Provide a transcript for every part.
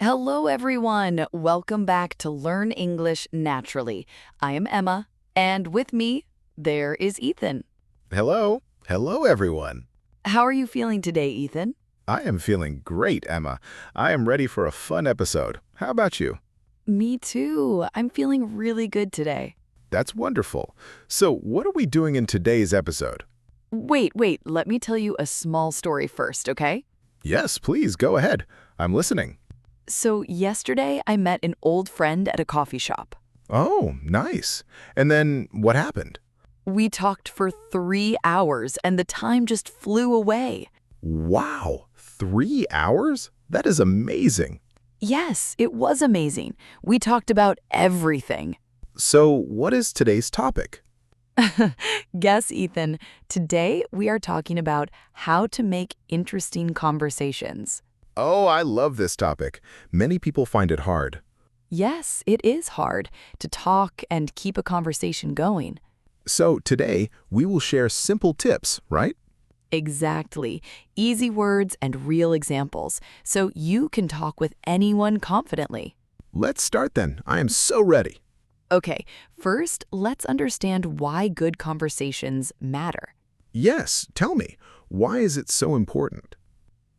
Hello, everyone. Welcome back to Learn English Naturally. I am Emma, and with me, there is Ethan. Hello. Hello, everyone. How are you feeling today, Ethan? I am feeling great, Emma. I am ready for a fun episode. How about you? Me too. I'm feeling really good today. That's wonderful. So, what are we doing in today's episode? Wait, let me tell you a small story first, okay? Yes, please, go ahead. I'm listening. So, yesterday I met an old friend at a coffee shop. Oh, nice. And then what happened? We talked for 3 hours, and the time just flew away. Wow, 3 hours? That is amazing. Yes, it was amazing. We talked about everything. So, what is today's topic? Guess, Ethan. Today we are talking about how to make interesting conversations. Oh, I love this topic. Many people find it hard. Yes, it is hard to talk and keep a conversation going. So, today, we will share simple tips, right? Exactly. Easy words and real examples, so you can talk with anyone confidently. Let's start then. I am so ready. Okay, first, let's understand why good conversations matter. Yes, tell me, why is it so important?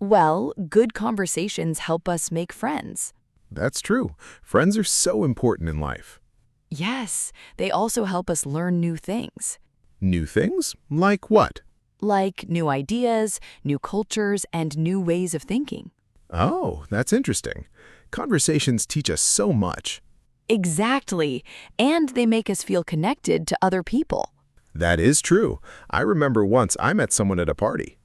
Well, good conversations help us make friends. That's true. Friends are so important in life. Yes, they also help us learn new things, New things? Like what? like new ideas, new cultures, and new ways of thinking. Oh, that's interesting. Conversations teach us so much. Exactly, and they make us feel connected to other people. That is true. I remember once I met someone at a party.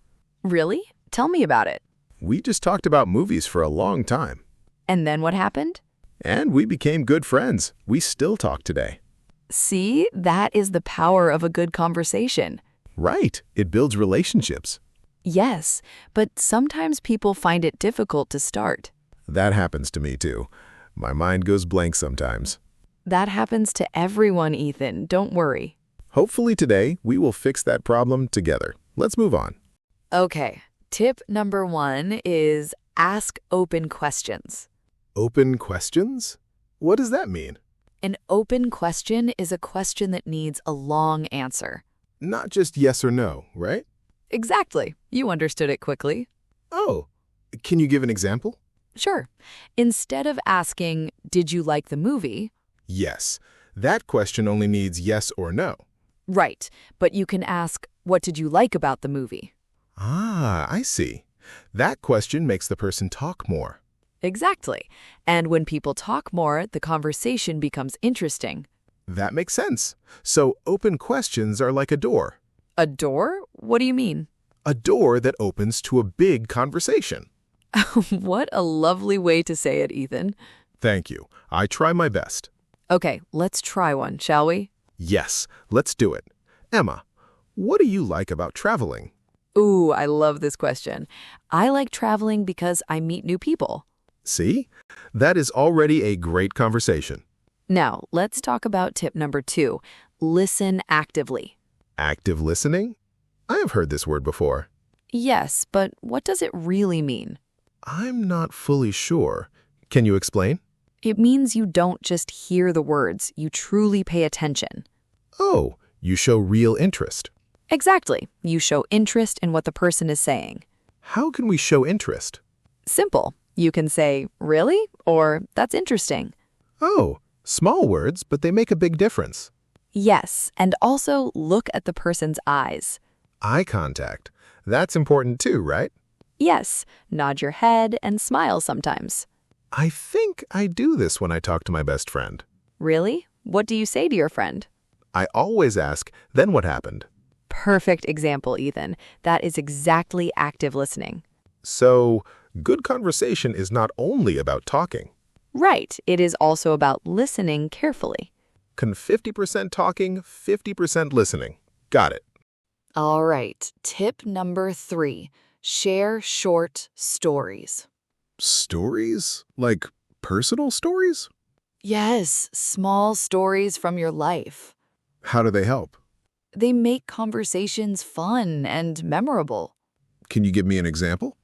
Really? Tell me about it. We just talked about movies for a long time. And then what happened? And we became good friends. We still talk today. See, that is the power of a good conversation. Right. It builds relationships. Yes, but sometimes people find it difficult to start. That happens to me too. My mind goes blank sometimes. That happens to everyone, Ethan. Don't worry. Hopefully today we will fix that problem together. Let's move on. Okay, tip number 1 is ask open questions. Open questions? What does that mean? An open question is a question that needs a long answer. Not just yes or no, right? Exactly. You understood it quickly. Oh, can you give an example? Sure. Instead of asking, "Did you like the movie?" Yes. That question only needs yes or no. Right, but you can ask, "What did you like about the movie?" Ah, I see. That question makes the person talk more. Exactly. And when people talk more, the conversation becomes interesting. That makes sense. So open questions are like a door. A door? What do you mean? A door that opens to a big conversation. What a lovely way to say it, Ethan. Thank you. I try my best. Okay, let's try one, shall we? Yes, let's do it. Emma, what do you like about traveling? Ooh, I love this question. I like traveling because I meet new people. See? That is already a great conversation. Now, let's talk about tip number 2. Listen actively. Active listening? I have heard this word before. Yes, but what does it really mean? I'm not fully sure. Can you explain? It means you don't just hear the words, you truly pay attention. Oh, you show real interest. Exactly. You show interest in what the person is saying. How can we show interest? Simple. You can say, "Really?" or "That's interesting." Oh, small words, but they make a big difference. Yes, and also look at the person's eyes. Eye contact. That's important too, right? Yes, nod your head and smile sometimes. I think I do this when I talk to my best friend. Really? What do you say to your friend? I always ask, then what happened? Perfect example, Ethan. That is exactly active listening. So, good conversation is not only about talking. Right, it is also about listening carefully. Can 50% talking, 50% listening. Got it. All right, tip number 3. Share short stories. Stories? Like personal stories? Yes, small stories from your life. How do they help? They make conversations fun and memorable. Can you give me an example?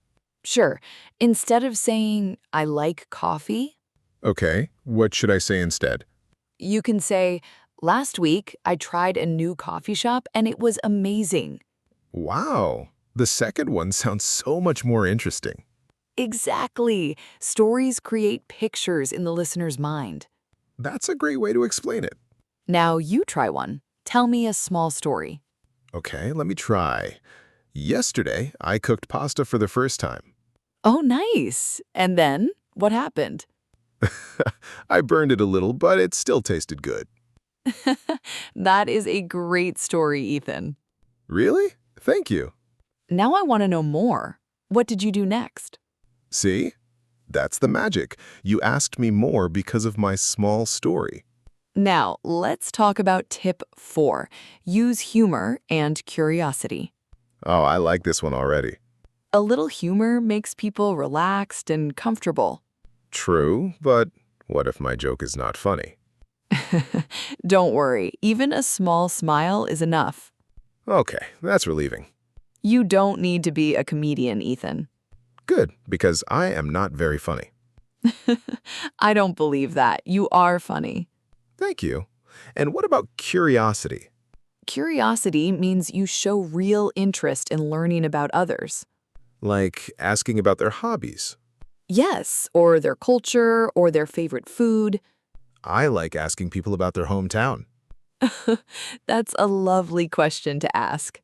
Sure. Instead of saying, I like coffee, Okay, what should I say instead? you can say, last week I tried a new coffee shop and it was amazing. Wow, the second one sounds so much more interesting. Exactly. Stories create pictures in the listener's mind. That's a great way to explain it. Now you try one. Tell me a small story. Okay, let me try. Yesterday, I cooked pasta for the first time. Oh, nice. And then what happened? I burned it a little, but it still tasted good. That is a great story, Ethan. Really? Thank you. Now I want to know more. What did you do next? See? That's the magic. You asked me more because of my small story. Now, let's talk about tip 4. Use humor and curiosity. Oh, I like this one already. A little humor makes people relaxed and comfortable. True, but what if my joke is not funny? Don't worry, even a small smile is enough. Okay, that's relieving. You don't need to be a comedian, Ethan. Good, because I am not very funny. I don't believe that. You are funny. Thank you. And what about curiosity? Curiosity means you show real interest in learning about others. Like asking about their hobbies. Yes, or their culture, or their favorite food. I like asking people about their hometown. That's a lovely question to ask.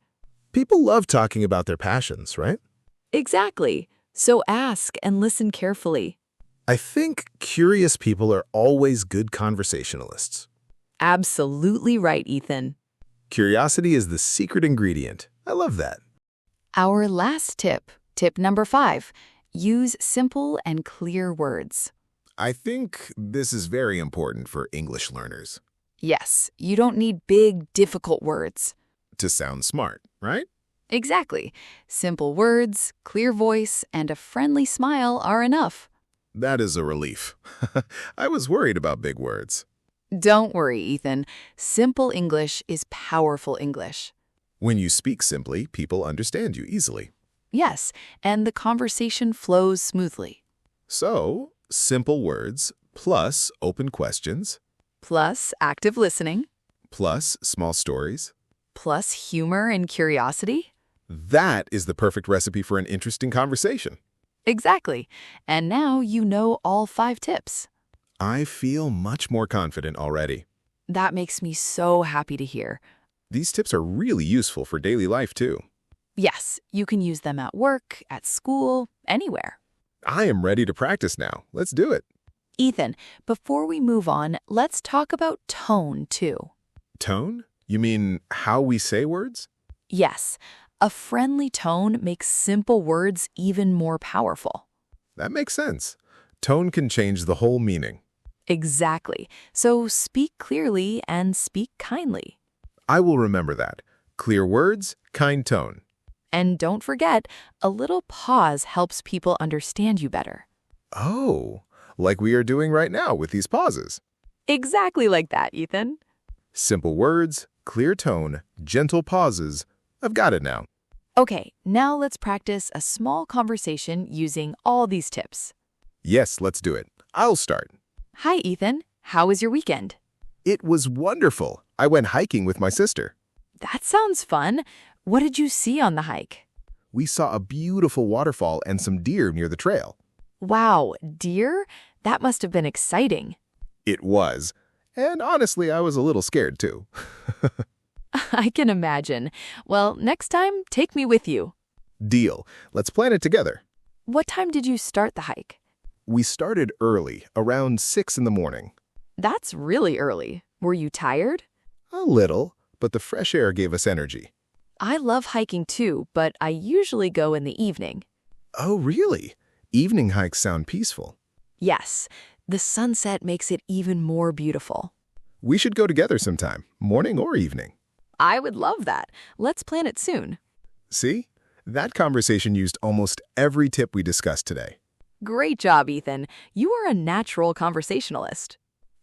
People love talking about their passions, right? Exactly. So ask and listen carefully. I think curious people are always good conversationalists. Absolutely right, Ethan. Curiosity is the secret ingredient. I love that. Our last tip, tip number 5, use simple and clear words. I think this is very important for English learners. Yes, you don't need big, difficult words. To sound smart, right? Exactly. Simple words, clear voice, and a friendly smile are enough. That is a relief. I was worried about big words. Don't worry, Ethan. Simple English is powerful English. When you speak simply, people understand you easily. Yes, and the conversation flows smoothly. So, simple words plus open questions Plus active listening, plus small stories. plus humor and curiosity. That is the perfect recipe for an interesting conversation. Exactly. And now you know all 5 tips. I feel much more confident already. That makes me so happy to hear. These tips are really useful for daily life, too. Yes, you can use them at work, at school, anywhere. I am ready to practice now. Let's do it. Ethan, before we move on, let's talk about tone, too. Tone? You mean how we say words? Yes, a friendly tone makes simple words even more powerful. That makes sense. Tone can change the whole meaning. Exactly. So speak clearly and speak kindly. I will remember that. Clear words, kind tone. And don't forget, a little pause helps people understand you better. Oh, like we are doing right now with these pauses. Exactly like that, Ethan. Simple words, clear tone, gentle pauses. I've got it now. Okay, now let's practice a small conversation using all these tips. Yes, let's do it. I'll start. Hi, Ethan. How was your weekend? It was wonderful. I went hiking with my sister. That sounds fun. What did you see on the hike? We saw a beautiful waterfall and some deer near the trail. Wow, deer? That must have been exciting. It was. And honestly, I was a little scared too. I can imagine. Well, next time, take me with you. Deal. Let's plan it together. What time did you start the hike? We started early, around 6 in the morning. That's really early. Were you tired? A little, but the fresh air gave us energy. I love hiking too, but I usually go in the evening. Oh, really? Evening hikes sound peaceful. Yes, the sunset makes it even more beautiful. We should go together sometime, morning or evening. I would love that. Let's plan it soon. See? That conversation used almost every tip we discussed today. Great job, Ethan. You are a natural conversationalist.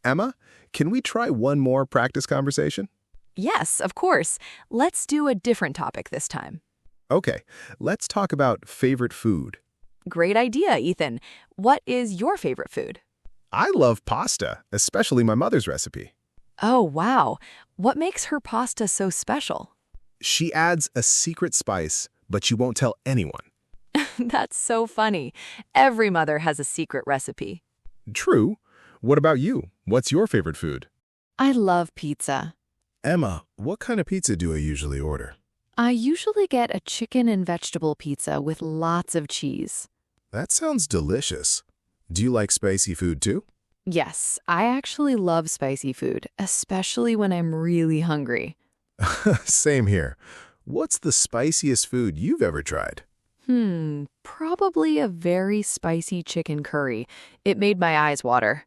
Emma, can we try one more practice conversation? Yes, of course. Let's do a different topic this time. Okay, let's talk about favorite food. Great idea, Ethan. What is your favorite food? I love pasta, especially my mother's recipe. Oh, wow. What makes her pasta so special? She adds a secret spice, but she won't tell anyone. That's so funny. Every mother has a secret recipe. True. What about you? What's your favorite food? I love pizza. Emma, what kind of pizza do I usually order? I usually get a chicken and vegetable pizza with lots of cheese. That sounds delicious. Do you like spicy food too? Yes, I actually love spicy food, especially when I'm really hungry. Same here. What's the spiciest food you've ever tried? Probably a very spicy chicken curry. It made my eyes water.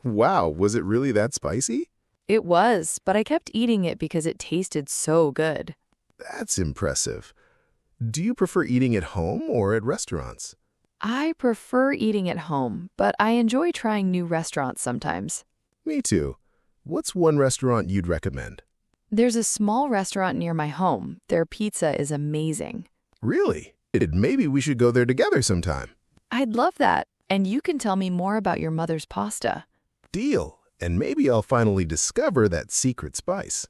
Wow, was it really that spicy? It was, but I kept eating it because it tasted so good. That's impressive. Do you prefer eating at home or at restaurants? I prefer eating at home, but I enjoy trying new restaurants sometimes. Me too. What's one restaurant you'd recommend? There's a small restaurant near my home. Their pizza is amazing. Really? Maybe we should go there together sometime. I'd love that. And you can tell me more about your mother's pasta. Deal. And maybe I'll finally discover that secret spice.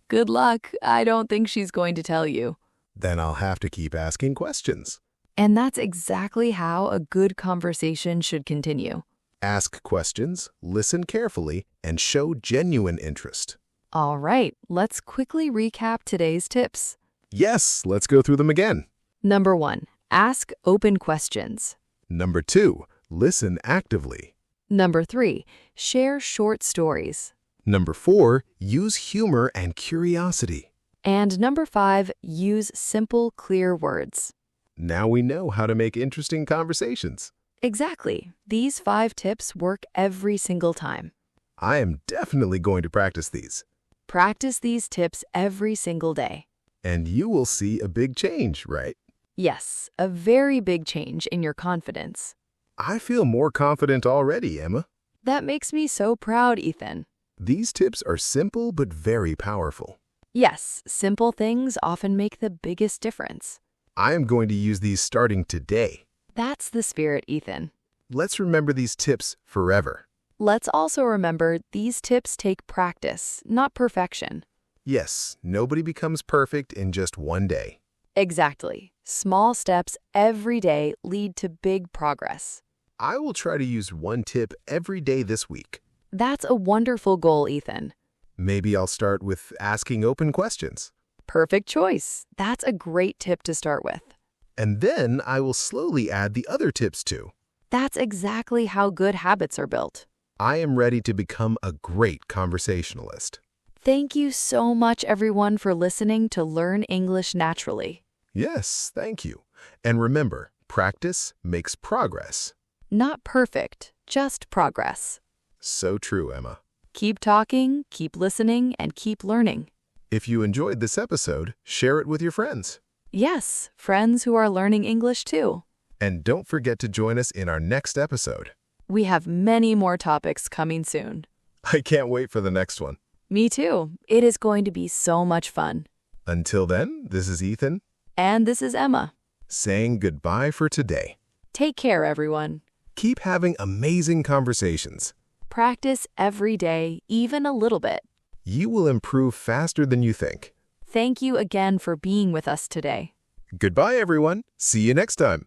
Good luck. I don't think she's going to tell you. Then I'll have to keep asking questions. And that's exactly how a good conversation should continue. Ask questions, listen carefully, and show genuine interest. All right, let's quickly recap today's tips. Yes, let's go through them again. Number 1, ask open questions. Number 2, listen actively. Number 3, share short stories. Number 4, use humor and curiosity. And number 5, use simple, clear words. Now we know how to make interesting conversations. Exactly. These 5 tips work every single time. I am definitely going to practice these. Practice these tips every single day. And you will see a big change, right? Yes, a very big change in your confidence. I feel more confident already, Emma. That makes me so proud, Ethan. These tips are simple but very powerful. Yes, simple things often make the biggest difference. I am going to use these starting today. That's the spirit, Ethan. Let's remember these tips forever. Let's also remember these tips take practice, not perfection. Yes, nobody becomes perfect in just one day. Exactly. Small steps every day lead to big progress. I will try to use one tip every day this week. That's a wonderful goal, Ethan. Maybe I'll start with asking open questions. Perfect choice. That's a great tip to start with. And then I will slowly add the other tips too. That's exactly how good habits are built. I am ready to become a great conversationalist. Thank you so much, everyone, for listening to Learn English Naturally. Yes, thank you. And remember, practice makes progress. Not perfect, just progress. So true, Emma. Keep talking, keep listening, and keep learning. If you enjoyed this episode, share it with your friends. Yes, friends who are learning English too. And don't forget to join us in our next episode. We have many more topics coming soon. I can't wait for the next one. Me too. It is going to be so much fun. Until then, this is Ethan. And this is Emma. Saying goodbye for today. Take care, everyone. Keep having amazing conversations. Practice every day, even a little bit. You will improve faster than you think. Thank you again for being with us today. Goodbye, everyone. See you next time.